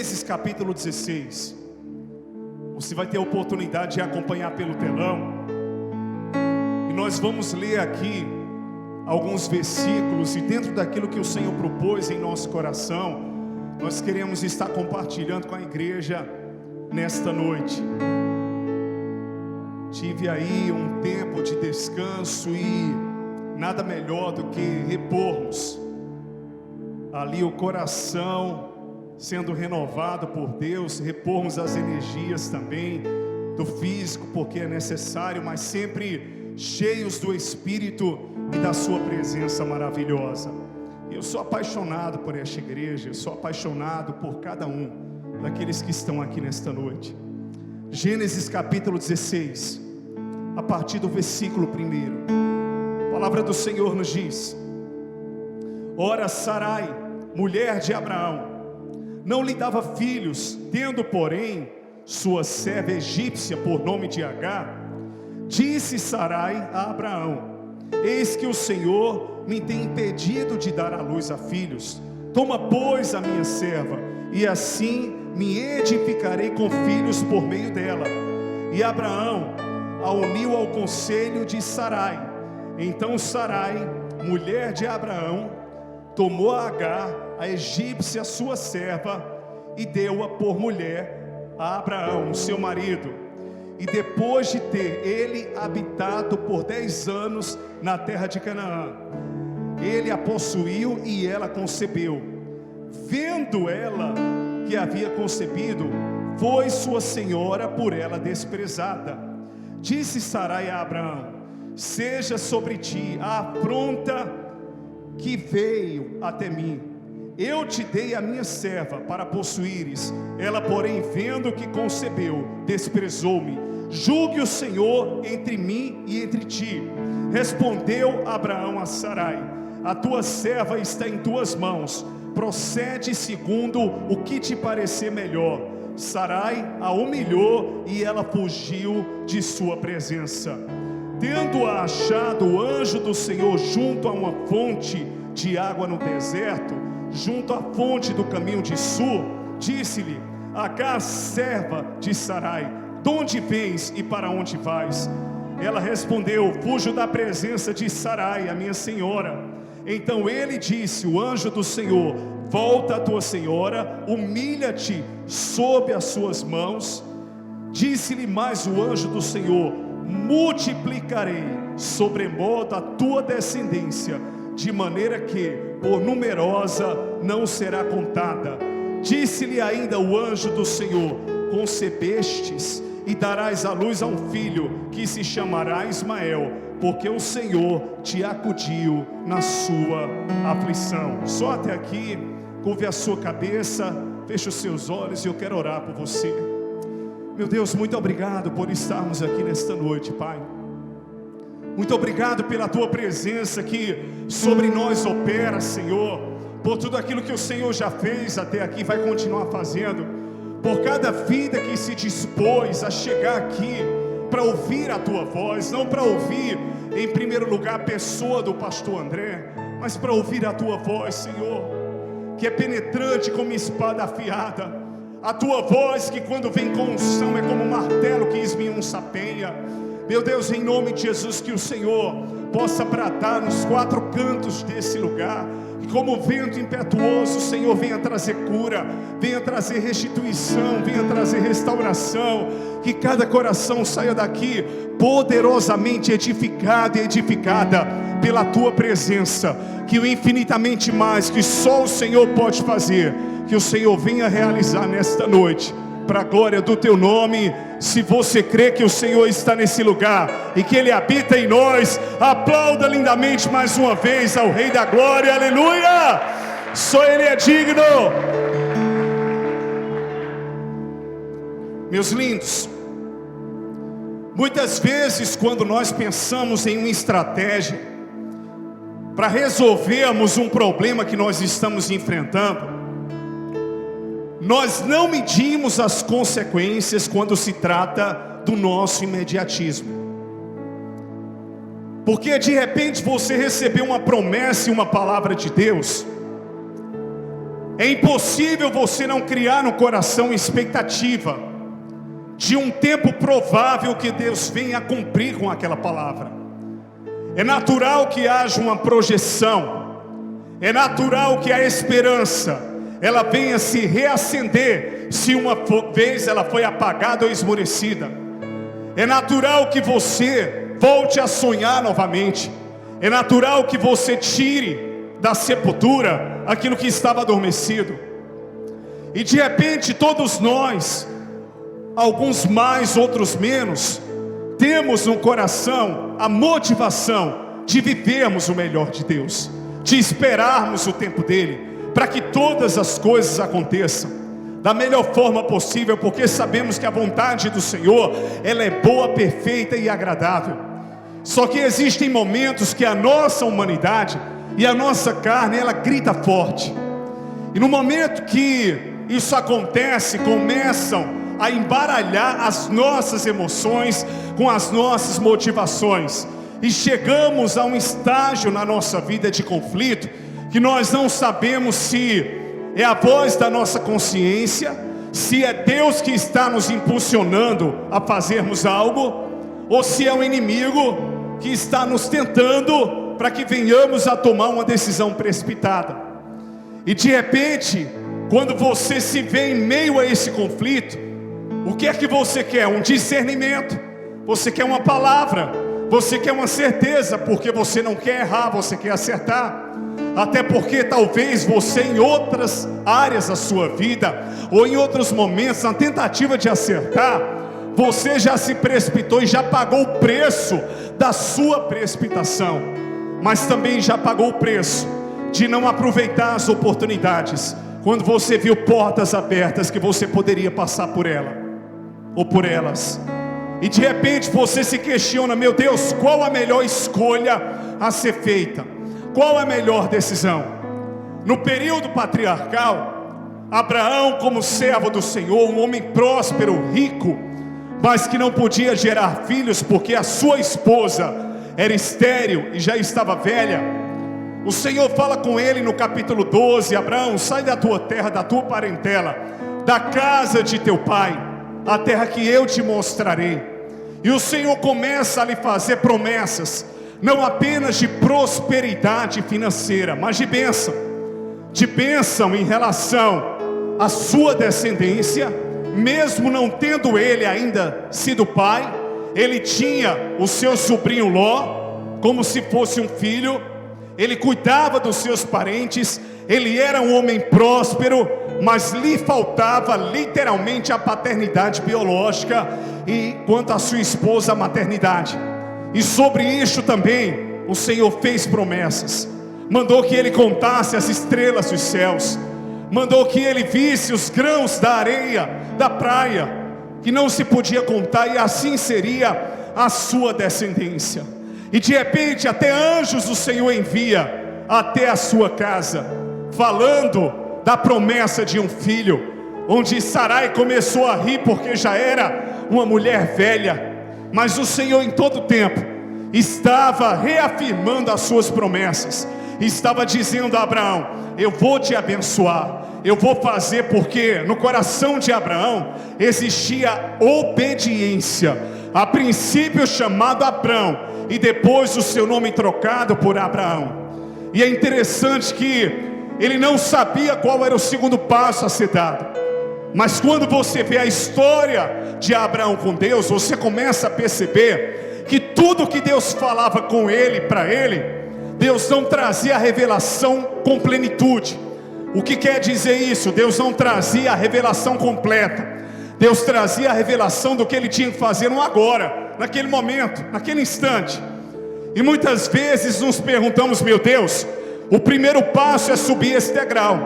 Gênesis capítulo 16. Você vai ter a oportunidade de acompanhar pelo telão. E nós vamos ler aqui alguns versículos. E dentro daquilo que o Senhor propôs em nosso coração, nós queremos estar compartilhando com a igreja nesta noite. Tive aí um tempo de descanso e nada melhor do que repormos ali o coração sendo renovado por Deus, repormos as energias também do físico, porque é necessário, mas sempre cheios do Espírito e da sua presença maravilhosa. Eu sou apaixonado por esta igreja, eu sou apaixonado por cada um daqueles que estão aqui nesta noite. Gênesis capítulo 16, a partir do versículo 1. A palavra do Senhor nos diz: Ora, Sarai, mulher de Abraão, não lhe dava filhos, tendo porém sua serva egípcia por nome de Agar. Disse Sarai a Abraão: Eis que o Senhor me tem impedido de dar à luz a filhos. Toma, pois, a minha serva, e assim me edificarei com filhos por meio dela. E Abraão a uniu ao conselho de Sarai. Então Sarai, mulher de Abraão, tomou a Agar, a egípcia, sua serva, e deu-a por mulher a Abraão, seu marido. E depois de ter ele habitado por 10 anos na terra de Canaã, ele a possuiu e ela concebeu. Vendo ela que havia concebido, foi sua senhora por ela desprezada. Disse Sarai a Abraão: Seja sobre ti a afronta que veio até mim. Eu te dei a minha serva para possuíres. Ela, porém, vendo que concebeu, desprezou-me. Julgue o Senhor entre mim e entre ti. Respondeu Abraão a Sarai: A tua serva está em tuas mãos. Procede segundo o que te parecer melhor. Sarai a humilhou e ela fugiu de sua presença. Tendo-a achado o anjo do Senhor junto a uma fonte de água no deserto, junto à fonte do caminho de Sur, disse-lhe: Agar, serva de Sarai, de onde vens e para onde vais? Ela respondeu: Fujo da presença de Sarai, a minha senhora. Então ele disse, o anjo do Senhor: Volta a tua senhora, humilha-te sob as suas mãos. Disse-lhe mais o anjo do Senhor: Multiplicarei sobremodo a tua descendência, de maneira que, por numerosa, não será contada. Disse-lhe ainda o anjo do Senhor: Concebestes e darás à luz a um filho, que se chamará Ismael, porque o Senhor te acudiu na sua aflição. Só até aqui. Curve a sua cabeça, feche os seus olhos e eu quero orar por você. Meu Deus, muito obrigado por estarmos aqui nesta noite, Pai. Muito obrigado pela Tua presença que sobre nós opera, Senhor. Por tudo aquilo que o Senhor já fez até aqui, vai continuar fazendo. Por cada vida que se dispôs a chegar aqui para ouvir a Tua voz. Não para ouvir, em primeiro lugar, a pessoa do pastor André, mas para ouvir a Tua voz, Senhor, que é penetrante como espada afiada. A Tua voz que quando vem com unção é como um martelo que esmiuça a penha. Meu Deus, em nome de Jesus, que o Senhor possa bradar nos 4 cantos desse lugar, que como vento impetuoso o Senhor venha trazer cura, venha trazer restituição, venha trazer restauração, que cada coração saia daqui poderosamente edificado e edificada pela Tua presença, que o infinitamente mais que só o Senhor pode fazer, que o Senhor venha realizar nesta noite, para a glória do Teu nome. Se você crê que o Senhor está nesse lugar e que Ele habita em nós, aplauda lindamente mais uma vez ao Rei da Glória, aleluia! Só Ele é digno. Meus lindos, muitas vezes quando nós pensamos em uma estratégia para resolvermos um problema que nós estamos enfrentando, nós não medimos as consequências quando se trata do nosso imediatismo. Porque de repente você recebeu uma promessa e uma palavra de Deus, É impossível você não criar no coração expectativa de um tempo provável que Deus venha a cumprir com aquela palavra. É natural que haja uma projeção, é natural que a esperança ela venha se reacender se uma vez ela foi apagada ou esmorecida. É natural que você volte a sonhar novamente. É natural que você tire da sepultura aquilo que estava adormecido. E de repente todos nós, alguns mais, outros menos, temos no coração a motivação de vivermos o melhor de Deus, de esperarmos o tempo dele, para que todas as coisas aconteçam da melhor forma possível, porque sabemos que a vontade do Senhor, ela é boa, perfeita e agradável. Só que existem momentos que a nossa humanidade e a nossa carne, ela grita forte. E no momento que isso acontece, começam a embaralhar as nossas emoções com as nossas motivações. E chegamos a um estágio na nossa vida de conflito, que nós não sabemos se é a voz da nossa consciência, se é Deus que está nos impulsionando a fazermos algo, ou se é o inimigo que está nos tentando para que venhamos a tomar uma decisão precipitada. E de repente, quando você se vê em meio a esse conflito, o que é que você quer? Um discernimento, você quer uma palavra, você quer uma certeza, porque você não quer errar, você quer acertar. Até porque talvez você em outras áreas da sua vida, ou em outros momentos, na tentativa de acertar, você já se precipitou e já pagou o preço da sua precipitação. Mas também já pagou o preço de não aproveitar as oportunidades, quando você viu portas abertas que você poderia passar por ela, ou por elas. E de repente você se questiona: meu Deus, qual a melhor escolha a ser feita? Qual a melhor decisão? No período patriarcal, Abraão, como servo do Senhor, um homem próspero, rico, mas que não podia gerar filhos porque a sua esposa era estéril e já estava velha. O Senhor fala com ele no capítulo 12: Abraão, sai da tua terra, da tua parentela, da casa de teu pai, a terra que eu te mostrarei. E o Senhor começa a lhe fazer promessas, não apenas de prosperidade financeira, mas de bênção em relação à sua descendência. Mesmo não tendo ele ainda sido pai, ele tinha o seu sobrinho Ló como se fosse um filho. Ele cuidava dos seus parentes, ele era um homem próspero, mas lhe faltava literalmente a paternidade biológica, e quanto à sua esposa, a maternidade. E sobre isso também o Senhor fez promessas. Mandou que ele contasse as estrelas dos céus, mandou que ele visse os grãos da areia da praia, que não se podia contar, e assim seria a sua descendência. E de repente até anjos o Senhor envia até a sua casa, falando da promessa de um filho, onde Sarai começou a rir porque já era uma mulher velha. Mas o Senhor em todo tempo estava reafirmando as suas promessas, estava dizendo a Abraão: eu vou te abençoar, eu vou fazer, porque no coração de Abraão existia obediência. A princípio chamado Abrão, e depois o seu nome trocado por Abraão. E é interessante que ele não sabia qual era o segundo passo a ser dado. Mas quando você vê a história de Abraão com Deus, você começa a perceber que tudo que Deus falava com ele, para ele, Deus não trazia a revelação com plenitude. O que quer dizer isso? Deus não trazia a revelação completa. Deus trazia a revelação do que ele tinha que fazer no agora, naquele momento, naquele instante. E muitas vezes nos perguntamos: meu Deus, o primeiro passo é subir esse degrau,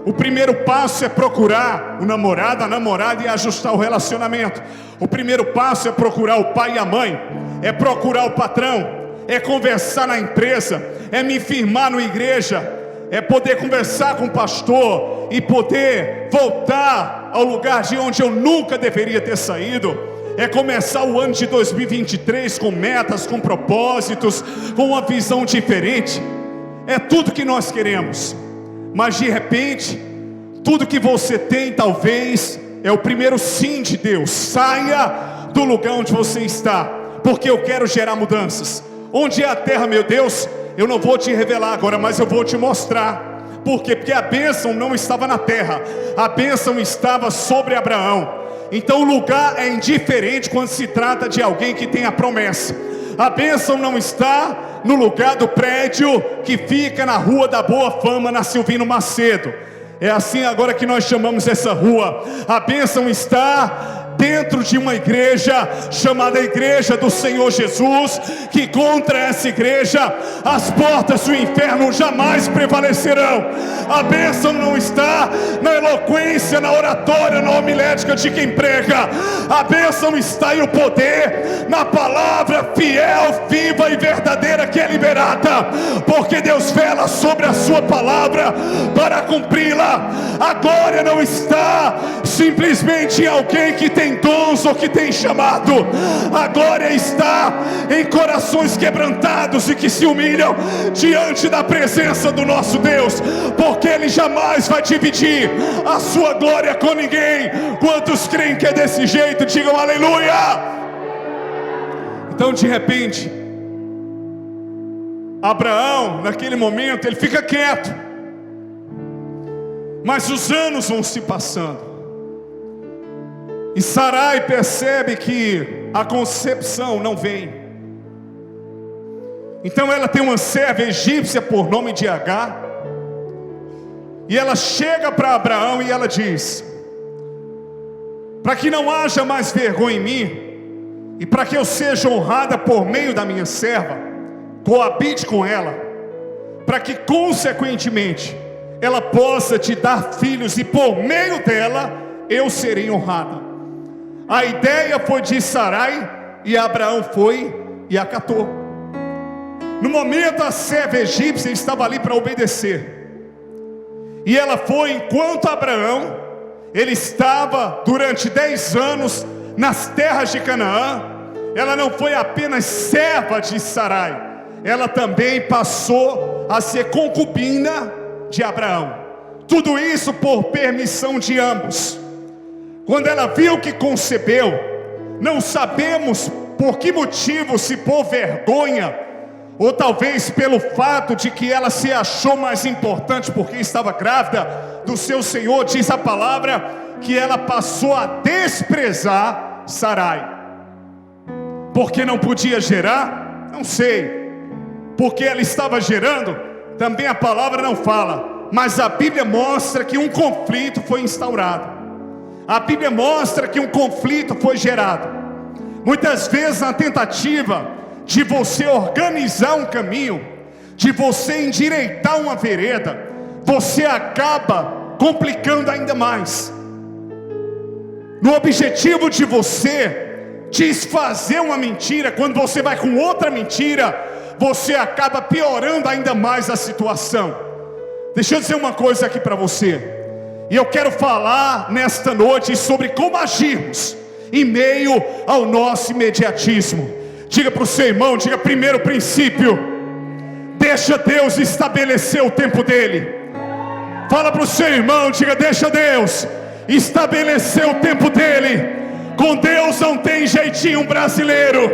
o primeiro passo é procurar o namorado, a namorada, e ajustar o relacionamento. O primeiro passo é procurar o pai e a mãe, é procurar o patrão, é conversar na empresa, é me firmar na igreja, é poder conversar com o pastor e poder voltar ao lugar de onde eu nunca deveria ter saído. É começar o ano de 2023 com metas, com propósitos, com uma visão diferente. É tudo que nós queremos. Mas de repente, Tudo que você tem talvez é o primeiro sim de Deus. Saia do lugar onde você está, porque eu quero gerar mudanças. Onde é a terra, meu Deus? Eu não vou te revelar agora, mas eu vou te mostrar. Por quê? Porque a bênção não estava na terra, a bênção estava sobre Abraão. Então o lugar é indiferente quando se trata de alguém que tem a promessa. A bênção não está no lugar do prédio que fica na Rua da Boa Fama, na Silvino Macedo. É assim agora que nós chamamos essa rua. A bênção está dentro de uma igreja chamada Igreja do Senhor Jesus, que contra essa igreja as portas do inferno jamais prevalecerão. A bênção não está na eloquência, na oratória, na homilética de quem prega. A bênção está e o poder na palavra fiel, viva e verdadeira que é liberada, porque Deus vela sobre a sua palavra para cumpri-la. A glória não está simplesmente em alguém que tem dons ou que tem chamado. A glória está em corações quebrantados e que se humilham diante da presença do nosso Deus, porque Ele jamais vai dividir a sua glória com ninguém. Quantos creem que é desse jeito? Digam aleluia. Então de repente Abraão, naquele momento, ele fica quieto, mas os anos vão se passando. E Sarai percebe que a concepção não vem. Então ela tem uma serva egípcia por nome de Agar. E ela chega para Abraão e ela diz: para que não haja mais vergonha em mim, e para que eu seja honrada por meio da minha serva, coabite com ela, para que consequentemente ela possa te dar filhos, e por meio dela eu serei honrada. A ideia foi de Sarai, e Abraão foi e acatou. No momento a serva egípcia estava ali para obedecer, e ela foi enquanto Abraão, ele estava durante 10 anos nas terras de Canaã. Ela não foi apenas serva de Sarai, ela também passou a ser concubina de Abraão. Tudo isso por permissão de ambos. Quando ela viu que concebeu, não sabemos por que motivo, se por vergonha, ou talvez pelo fato de que ela se achou mais importante porque estava grávida do seu Senhor, diz a palavra que ela passou a desprezar Sarai. Porque não podia gerar? Não sei. Porque ela estava gerando? Também a palavra não fala. Mas a Bíblia mostra que um conflito foi instaurado. A Bíblia mostra que um conflito foi gerado. Muitas vezes na tentativa de você organizar um caminho, de você endireitar uma vereda, você acaba complicando ainda mais. No objetivo de você desfazer uma mentira, quando você vai com outra mentira, você acaba piorando ainda mais a situação. Deixa eu dizer uma coisa aqui para você. E eu quero falar nesta noite sobre como agirmos em meio ao nosso imediatismo. Diga para o seu irmão, diga: primeiro princípio, deixa Deus estabelecer o tempo dele. Fala para o seu irmão, diga: deixa Deus estabelecer o tempo dele. Com Deus não tem jeitinho brasileiro,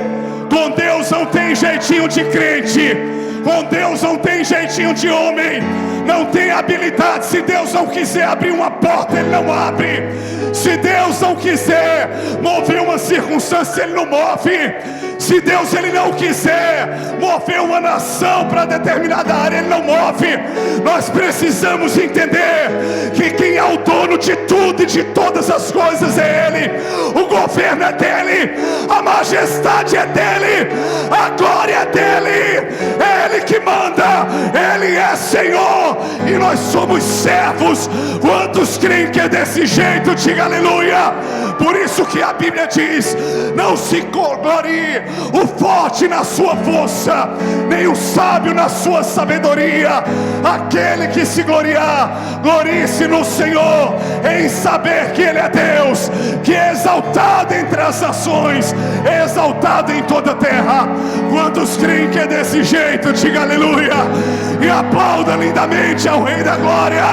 com Deus não tem jeitinho de crente, com Deus não tem jeitinho de homem. Não tem habilidade. Se Deus não quiser abrir uma porta, Ele não abre. Se Deus não quiser mover uma circunstância, Ele não move. Se Deus Ele não quiser mover uma nação para determinada área, Ele não move. Nós precisamos entender que quem é o dono de tudo e de todas as coisas é Ele. O governo é dEle, a majestade é dEle, a glória é dEle. É Ele que manda, Ele é Senhor e nós somos servos. Quantos creem que é desse jeito? Diga aleluia. Por isso que a Bíblia diz: não se glorie o forte na sua força, nem o sábio na sua sabedoria. Aquele que se gloriar, glorie-se no Senhor, em saber que Ele é Deus, que é exaltado entre as nações, exaltado em toda a terra. Quantos creem que é desse jeito? Diga aleluia. E aplauda lindamente ao ao Rei da Glória.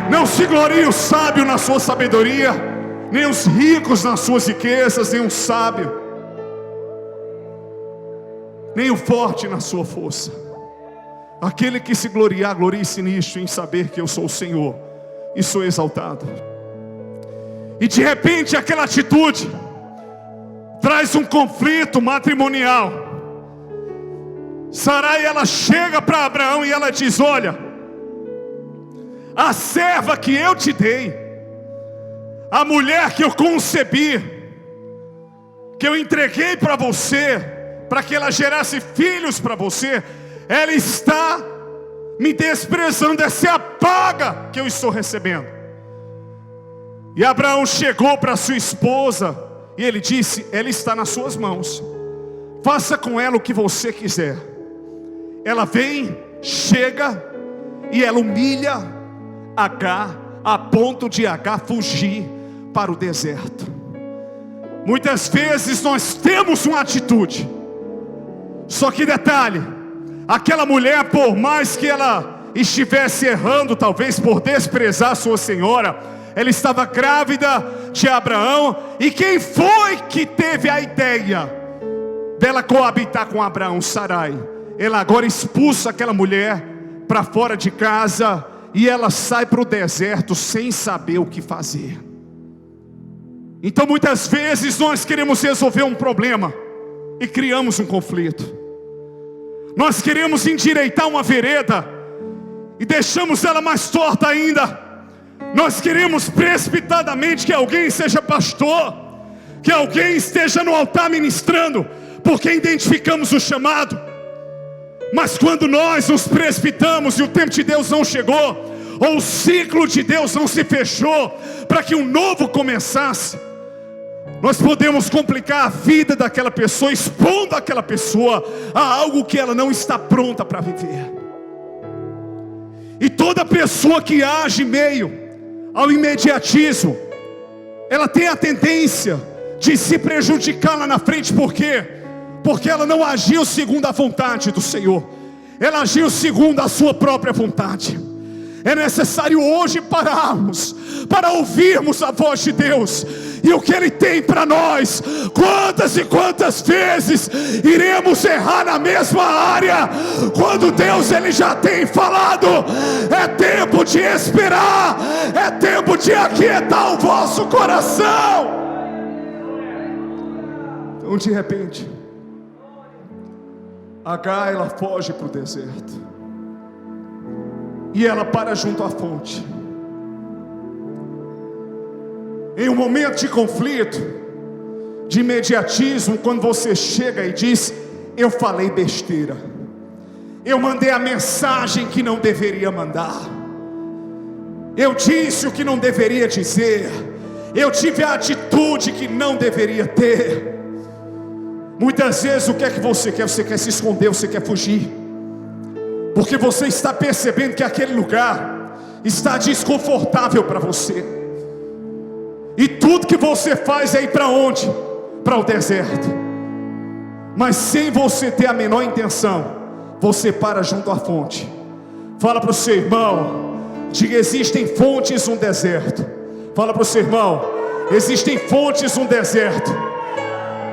Não se glorie o sábio na sua sabedoria, nem os ricos nas suas riquezas, nem o sábio, nem o forte na sua força. Aquele que se gloriar, glorie-se nisto, em saber que eu sou o Senhor e sou exaltado. E de repente aquela atitude traz um conflito matrimonial. Sarai, ela chega para Abraão e ela diz: olha, a serva que eu te dei, a mulher que eu concebi, que eu entreguei para você, para que ela gerasse filhos para você, ela está me desprezando. Essa é a paga que eu estou recebendo. E Abraão chegou para sua esposa e ele disse: ela está nas suas mãos, faça com ela o que você quiser. Ela vem, chega e ela humilha Agar, a ponto de Agar fugir para o deserto. Muitas vezes nós temos uma atitude, só que detalhe, aquela mulher, por mais que ela estivesse errando, talvez por desprezar sua senhora, ela estava grávida de Abraão. E quem foi que teve a ideia dela coabitar com Abraão? Sarai. Ela agora expulsa aquela mulher para fora de casa e ela sai para o deserto sem saber o que fazer. Então muitas vezes nós queremos resolver um problema e criamos um conflito. Nós queremos endireitar uma vereda e deixamos ela mais torta ainda. Nós queremos precipitadamente que alguém seja pastor, que alguém esteja no altar ministrando, porque identificamos o chamado. Mas quando nós nos precipitamos e o tempo de Deus não chegou, ou o ciclo de Deus não se fechou para que um novo começasse, nós podemos complicar a vida daquela pessoa, expondo aquela pessoa a algo que ela não está pronta para viver. E toda pessoa que age meio ao imediatismo, ela tem a tendência de se prejudicar lá na frente. Por quê? Porque ela não agiu segundo a vontade do Senhor, ela agiu segundo a sua própria vontade. É necessário hoje pararmos para ouvirmos a voz de Deus e o que Ele tem para nós. Quantas e quantas vezes iremos errar na mesma área, quando Deus Ele já tem falado? É tempo de esperar, é tempo de aquietar o vosso coração. Então de repente Agar, ela foge para o deserto e ela para junto à fonte. Em um momento de conflito, de imediatismo, quando você chega e diz: eu falei besteira, eu mandei a mensagem que não deveria mandar, eu disse o que não deveria dizer, eu tive a atitude que não deveria ter. Muitas vezes o que é que você quer? Você quer se esconder, você quer fugir, porque você está percebendo que aquele lugar está desconfortável para você. E tudo que você faz é ir para onde? Para o deserto. Mas sem você ter a menor intenção, você para junto à fonte. Fala para o seu irmão, diga: existem fontes no deserto. Fala para o seu irmão, existem fontes no deserto.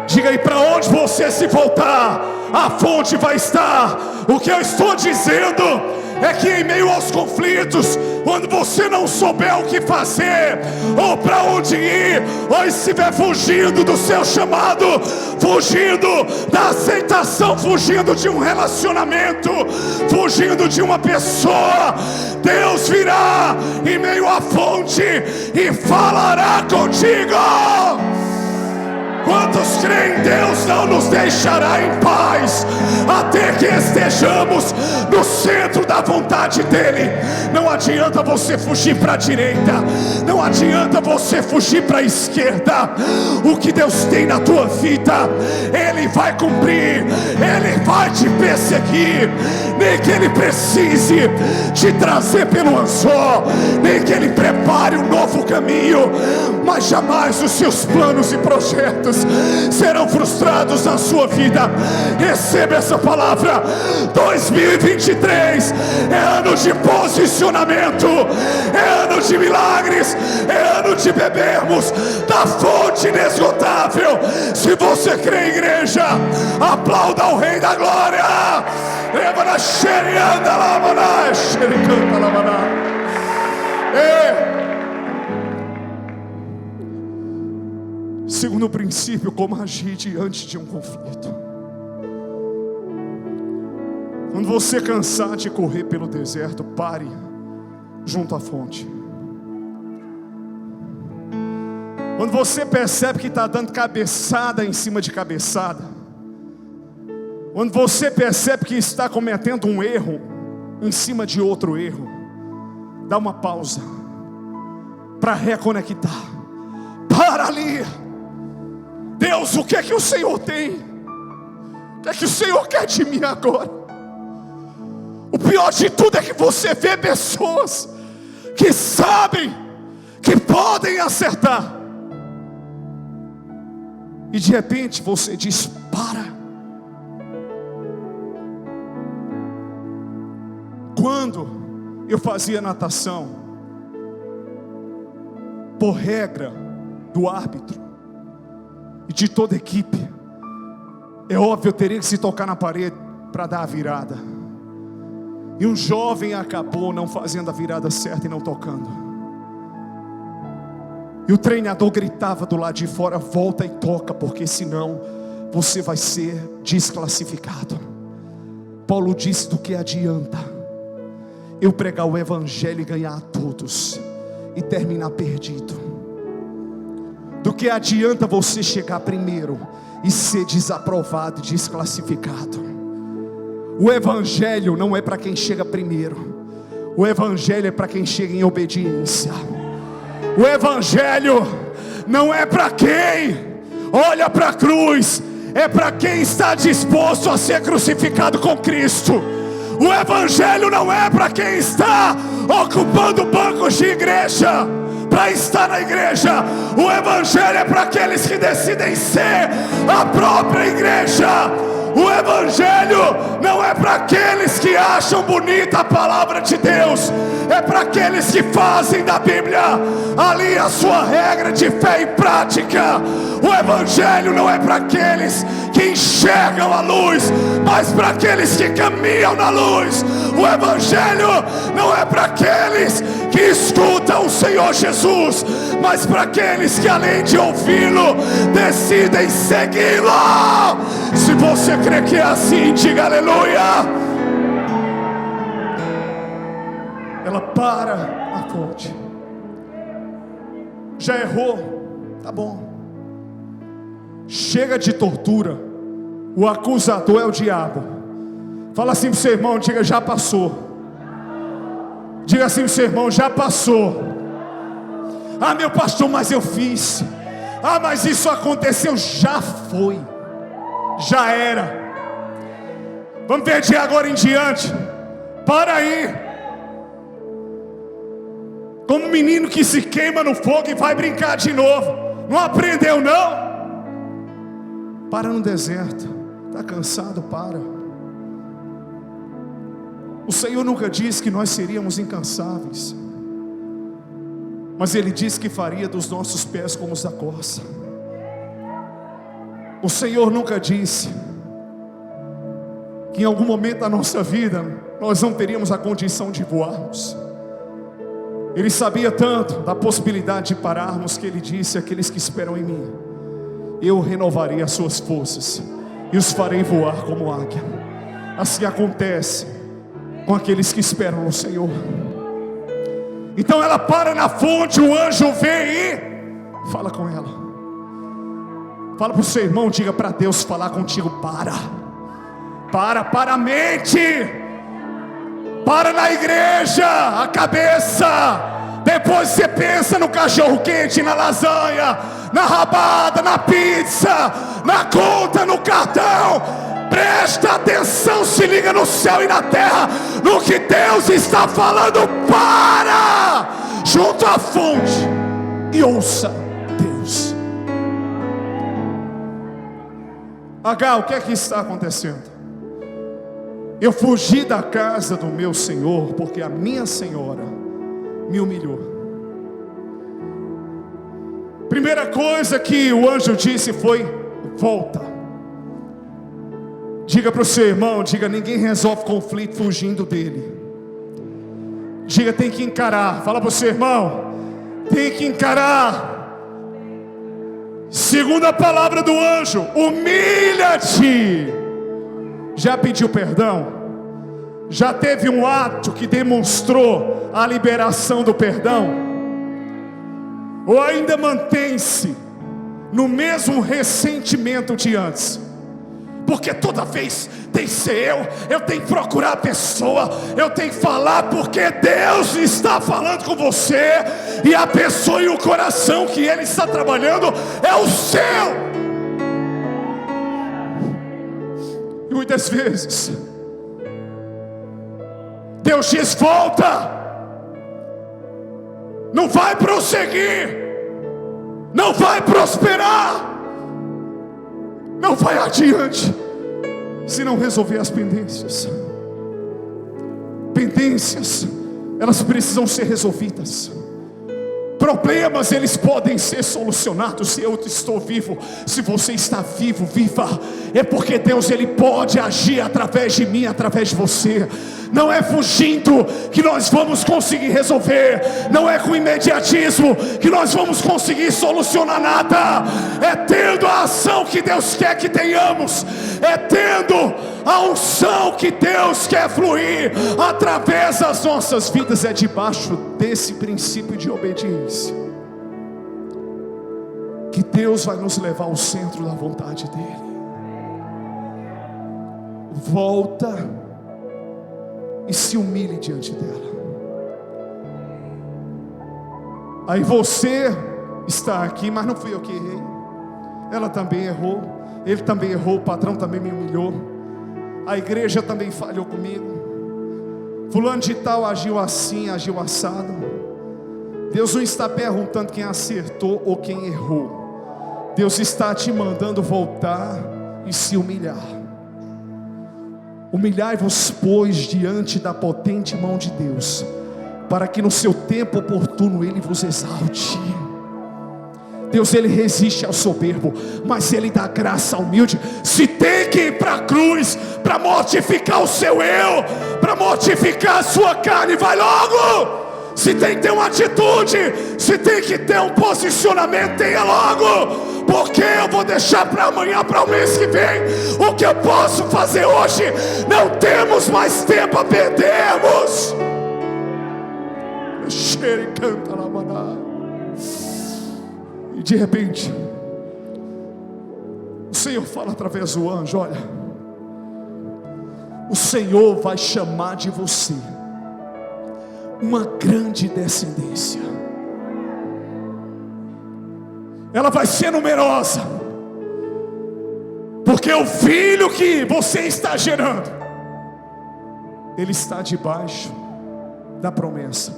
Diga aí, para onde você se voltar, a fonte vai estar. O que eu estou dizendo é que em meio aos conflitos, quando você não souber o que fazer, ou para onde ir, ou estiver fugindo do seu chamado, fugindo da aceitação, fugindo de um relacionamento, fugindo de uma pessoa, Deus virá em meio à fonte e falará contigo. Quantos creem? Deus não nos deixará em paz até que estejamos no centro da vontade dEle. Não adianta você fugir para a direita, não adianta você fugir para a esquerda. O que Deus tem na tua vida, Ele vai cumprir, Ele vai te perseguir. Nem que Ele precise te trazer pelo anzol, nem que Ele prepare um novo caminho, mas jamais os seus planos e projetos planos serão frustrados na sua vida. Receba essa palavra. 2023 é ano de posicionamento, é ano de milagres, é ano de bebermos da fonte inesgotável. Se você crê, igreja, aplauda o Rei da Glória. Segundo princípio, como agir diante de um conflito. Quando você cansar de correr pelo deserto, pare junto à fonte. Quando você percebe que está dando cabeçada em cima de cabeçada, quando você percebe que está cometendo um erro em cima de outro erro, dá uma pausa para reconectar. Para ali. Deus, o que é que o Senhor tem? O que é que o Senhor quer de mim agora? O pior de tudo é que você vê pessoas que sabem que podem acertar, e de repente você diz: para. Quando eu fazia natação, por regra do árbitro e de toda a equipe, é óbvio, eu teria que se tocar na parede para dar a virada. E um jovem acabou não fazendo a virada certa e não tocando. E o treinador gritava do lado de fora: volta e toca, porque senão você vai ser desclassificado. Paulo disse: do que adianta eu pregar o evangelho e ganhar a todos e terminar perdido? Do que adianta você chegar primeiro e ser desaprovado e desclassificado? O evangelho não é para quem chega primeiro. O evangelho é para quem chega em obediência. O evangelho não é para quem olha para a cruz, é para quem está disposto a ser crucificado com Cristo. O evangelho não é para quem está ocupando bancos de igreja para estar na igreja. O evangelho é para aqueles que decidem ser a própria igreja. O evangelho não é para aqueles que acham bonita a palavra de Deus, é para aqueles que fazem da Bíblia ali a sua regra de fé e prática. O evangelho não é para aqueles que enxergam a luz, mas para aqueles que caminham na luz. O evangelho não é para aqueles que escutam o Senhor Jesus, mas para aqueles que, além de ouvi-lo, decidem segui-lo. Se você crê que é assim, diga aleluia. Ela para a fonte. Já errou? Tá bom. Chega de tortura. O acusador é o diabo. Fala assim pro seu irmão, diga: já passou. Diga assim pro seu irmão: já passou. Ah, meu pastor, mas eu fiz. Ah, mas isso aconteceu. Já foi. Já era. Vamos ver de agora em diante. Para aí. Como um menino que se queima no fogo e vai brincar de novo. Não aprendeu não? Para no deserto. Está cansado? Para. O Senhor nunca disse que nós seríamos incansáveis, mas Ele disse que faria dos nossos pés como os da corça. O Senhor nunca disse que em algum momento da nossa vida nós não teríamos a condição de voarmos. Ele sabia tanto da possibilidade de pararmos, que Ele disse: aqueles que esperam em mim, eu renovarei as suas forças e os farei voar como águia. Assim acontece com aqueles que esperam no Senhor. Então ela para na fonte, o anjo vem e fala com ela. Fala para o seu irmão, diga para Deus falar contigo: para a mente, para na igreja, a cabeça. Depois você pensa no cachorro quente, na lasanha, na rabada, na pizza, na conta, no cartão. Presta atenção, se liga no céu e na terra, no que Deus está falando. Para junto à fonte e ouça Deus. Agar, o que é que está acontecendo? Eu fugi da casa do meu senhor, porque a minha senhora me humilhou. Primeira coisa que o anjo disse foi: volta. Diga para o seu irmão, diga: ninguém resolve conflito fugindo dele. Diga: tem que encarar. Fala para o seu irmão, tem que encarar. Segunda palavra do anjo: humilha-te. Já pediu perdão? Já teve um ato que demonstrou a liberação do perdão? Ou ainda mantém-se no mesmo ressentimento de antes? Porque toda vez tem que ser eu tenho que procurar a pessoa, eu tenho que falar, porque Deus está falando com você, e a pessoa e o coração que Ele está trabalhando é o seu. E muitas vezes Deus diz: volta, não vai prosseguir, não vai prosperar, não vai adiante, se não resolver as pendências. Pendências, elas precisam ser resolvidas. Problemas, eles podem ser solucionados. Se eu estou vivo, se você está vivo, viva. É porque Deus, Ele pode agir através de mim, através de você. Não é fugindo que nós vamos conseguir resolver. Não é com imediatismo que nós vamos conseguir solucionar nada. É tendo a ação que Deus quer que tenhamos. É tendo a unção que Deus quer fluir através das nossas vidas. É debaixo desse princípio de obediência que Deus vai nos levar ao centro da vontade dEle. Volta e se humilhe diante dela. Aí você está aqui, mas não fui eu que errei. Ela também errou, ele também errou, o patrão também me humilhou, a igreja também falhou comigo, fulano de tal agiu assim, agiu assado. Deus não está perguntando quem acertou ou quem errou. Deus está te mandando voltar e se humilhar. Humilhai-vos, pois, diante da potente mão de Deus, para que no seu tempo oportuno Ele vos exalte. Deus, Ele resiste ao soberbo, mas Ele dá graça ao humilde. Se tem que ir para a cruz, para mortificar o seu eu, para mortificar a sua carne, vai logo. Se tem que ter uma atitude, se tem que ter um posicionamento, tenha logo. Porque eu vou deixar para amanhã, para o mês que vem, o que eu posso fazer hoje. Não temos mais tempo a perdermos. E de repente o Senhor fala através do anjo: olha, o Senhor vai chamar de você uma grande descendência. Ela vai ser numerosa, porque o filho que você está gerando, ele está debaixo da promessa.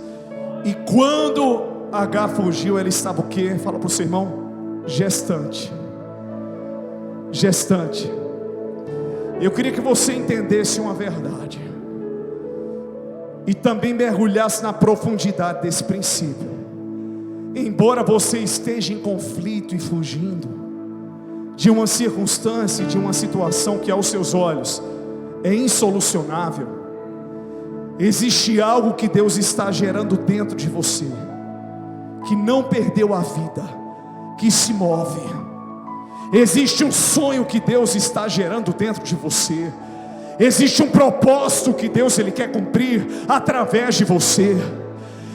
E quando Agar fugiu, ela estava o quê? Fala para o seu irmão: gestante. Gestante. Eu queria que você entendesse uma verdade e também mergulhasse na profundidade desse princípio. Embora você esteja em conflito e fugindo de uma circunstância, de uma situação que aos seus olhos é insolucionável, existe algo que Deus está gerando dentro de você, que não perdeu a vida, que se move. Existe um sonho que Deus está gerando dentro de você. Existe um propósito que Deus, Ele quer cumprir através de você.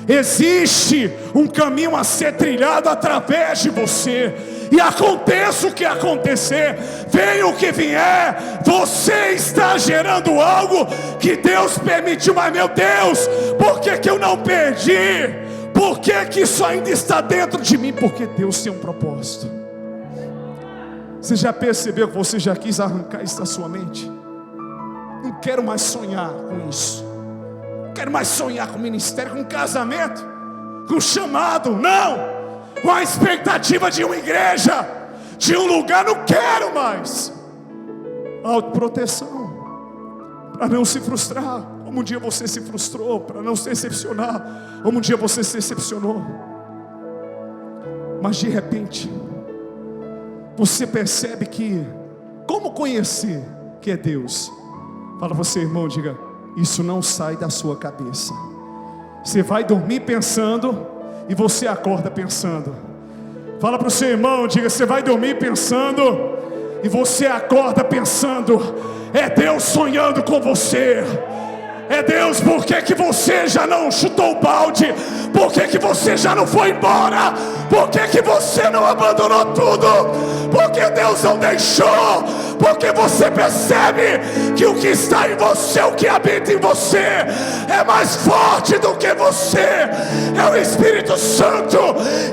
Existe um caminho a ser trilhado através de você. E aconteça o que acontecer, venha o que vier, você está gerando algo que Deus permitiu. Mas meu Deus, por que eu não perdi? Por que isso ainda está dentro de mim? Porque Deus tem um propósito. Você já percebeu que você já quis arrancar isso da sua mente? Não quero mais sonhar com isso. Não quero mais sonhar com ministério, com casamento, com chamado. Não, com a expectativa de uma igreja, de um lugar. Não quero mais. autoproteção, para não se frustrar, como um dia você se frustrou, para não se decepcionar, como um dia você se decepcionou. Mas de repente, você percebe que, como conhecer que é Deus? Fala você, irmão, diga: isso não sai da sua cabeça. Você vai dormir pensando e você acorda pensando. Fala para o seu irmão, diga: você vai dormir pensando e você acorda pensando. É Deus sonhando com você. É Deus, por que você já não chutou o balde? Por que você já não foi embora? Por que você não abandonou tudo? Porque Deus não deixou? Porque você percebe que o que está em você, o que habita em você, é mais forte do que você. É o Espírito Santo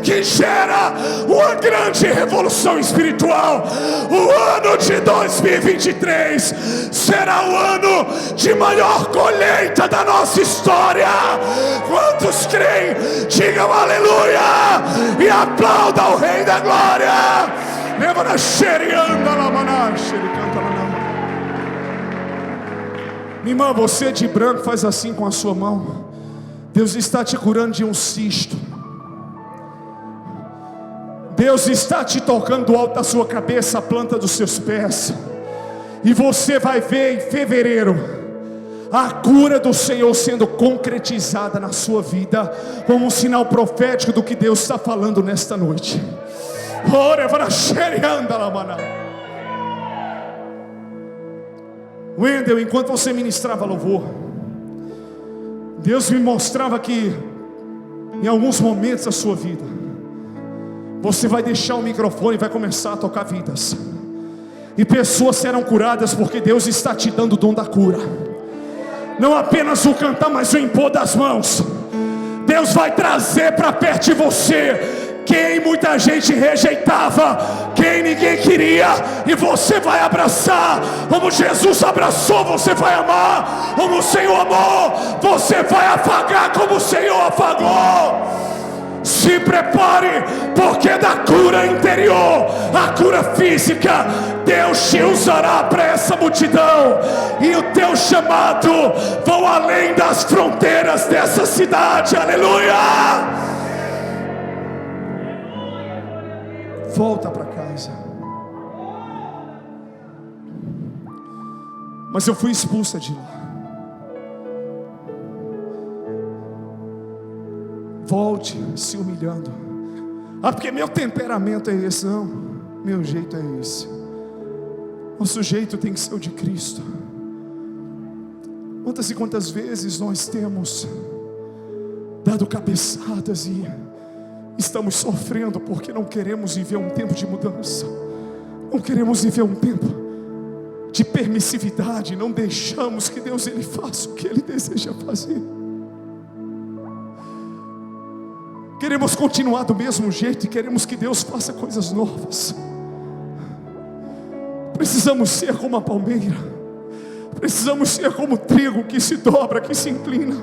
que gera uma grande revolução espiritual. O ano de 2023 será o ano de maior colheita da nossa história. Quantos creem? Digam aleluia e aplaudam o Rei da Glória. Minha irmã, você de branco faz assim com a sua mão. Deus está te curando de um cisto. Deus está te tocando do alto da sua cabeça, a planta dos seus pés. E você vai ver em fevereiro a cura do Senhor sendo concretizada na sua vida, como um sinal profético do que Deus está falando nesta noite. Wendel, enquanto você ministrava louvor, Deus me mostrava que em alguns momentos da sua vida, você vai deixar o microfone e vai começar a tocar vidas, e pessoas serão curadas, porque Deus está te dando o dom da cura. Não apenas o cantar, mas o impor das mãos. Deus vai trazer para perto de você quem muita gente rejeitava, quem ninguém queria, e você vai abraçar. Como Jesus abraçou, você vai amar. Como o Senhor amou, você vai afagar como o Senhor afagou. Se prepare, porque da cura interior, a cura física, Deus te usará para essa multidão, e o teu chamado vão além das fronteiras dessa cidade. Aleluia! Volta para casa. Mas eu fui expulsa de lá. Volte se humilhando. Porque meu temperamento é esse. Não, meu jeito é esse. Nosso jeito tem que ser o de Cristo. Quantas e quantas vezes nós temos dado cabeçadas e estamos sofrendo porque não queremos viver um tempo de mudança, não queremos viver um tempo de permissividade, não deixamos que Deus ele faça o que Ele deseja fazer. Queremos continuar do mesmo jeito e queremos que Deus faça coisas novas. Precisamos ser como a palmeira, precisamos ser como o trigo que se dobra, que se inclina.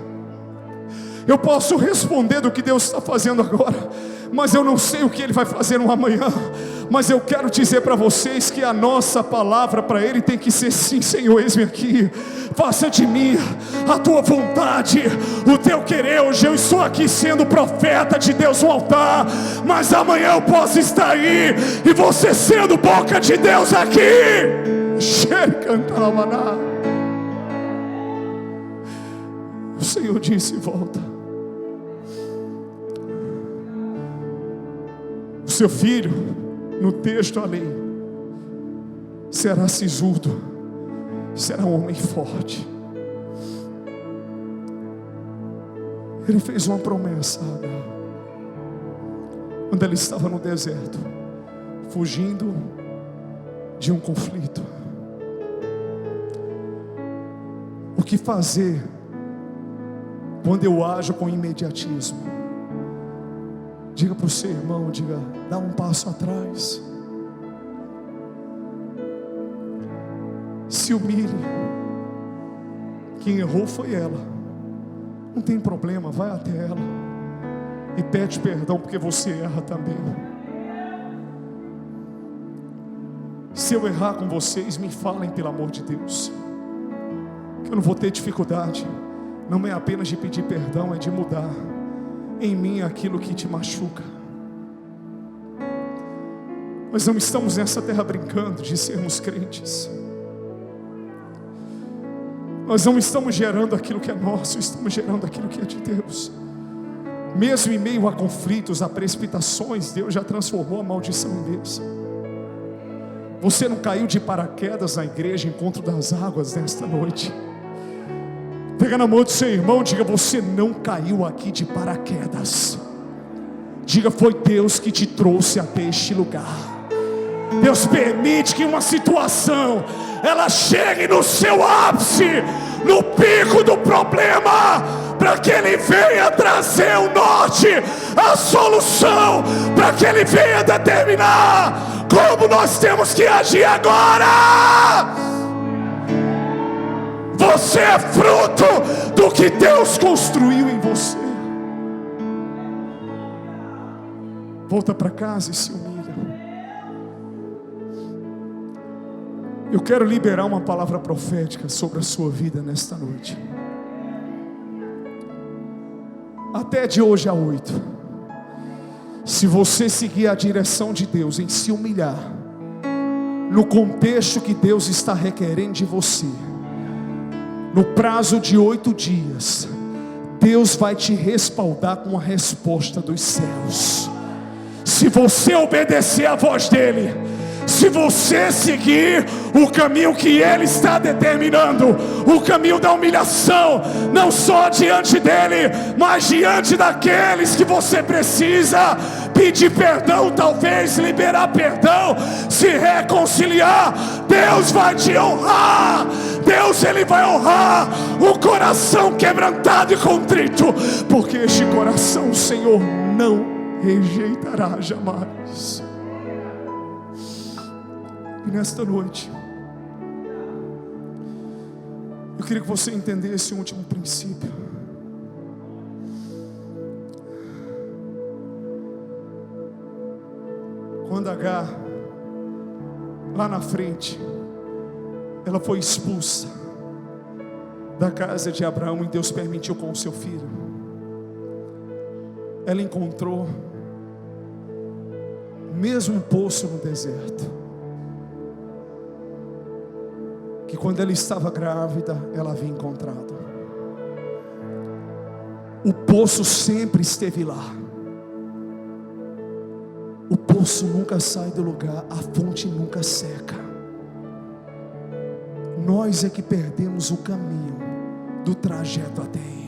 Eu posso responder do que Deus está fazendo agora, mas eu não sei o que Ele vai fazer no amanhã. Mas eu quero dizer para vocês que a nossa palavra para Ele tem que ser: sim, Senhor, eis-me aqui, faça de mim a tua vontade, o teu querer. Hoje eu estou aqui sendo profeta de Deus no altar, mas amanhã eu posso estar aí e você sendo boca de Deus aqui. O Senhor disse: volta. O seu filho, no texto ali, será sisudo, será um homem forte. Ele fez uma promessa a Agar, quando ele estava no deserto, fugindo de um conflito. O que fazer quando eu ajo com imediatismo? Diga para o seu irmão, diga: dá um passo atrás. Se humilhe. Quem errou foi ela. Não tem problema, vai até ela e pede perdão, porque você erra também. Se eu errar com vocês, me falem, pelo amor de Deus, que eu não vou ter dificuldade. Não é apenas de pedir perdão, é de mudar em mim aquilo que te machuca. Nós não estamos nessa terra brincando de sermos crentes. Nós não estamos gerando aquilo que é nosso, estamos gerando aquilo que é de Deus. Mesmo em meio a conflitos, a precipitações, Deus já transformou a maldição em bênção. Você não caiu de paraquedas na igreja, encontro das águas, nesta noite. Pega na mão do seu irmão, diga: você não caiu aqui de paraquedas. Diga: foi Deus que te trouxe até este lugar. Deus permite que uma situação ela chegue no seu ápice, no pico do problema, para que Ele venha trazer o norte, a solução, para que Ele venha determinar como nós temos que agir agora. Você é fruto do que Deus construiu em você. Volta para casa e se humilha. Eu quero liberar uma palavra profética sobre a sua vida nesta noite. Até de hoje a 8, se você seguir a direção de Deus em se humilhar, no contexto que Deus está requerendo de você, no prazo de 8 dias, Deus vai te respaldar com a resposta dos céus. Se você obedecer à voz dEle, se você seguir o caminho que Ele está determinando, o caminho da humilhação, não só diante dEle, mas diante daqueles que você precisa pedir perdão, talvez liberar perdão, se reconciliar, Deus vai te honrar. Deus, Ele vai honrar o coração quebrantado e contrito, porque este coração o Senhor não rejeitará jamais. E nesta noite, eu queria que você entendesse um último princípio. Quando Agar, lá na frente, ela foi expulsa da casa de Abraão e Deus permitiu com o seu filho, ela encontrou o mesmo poço no deserto que quando ela estava grávida ela havia encontrado. O poço sempre esteve lá. O poço nunca sai do lugar, a fonte nunca seca. Nós é que perdemos o caminho do trajeto até Ele.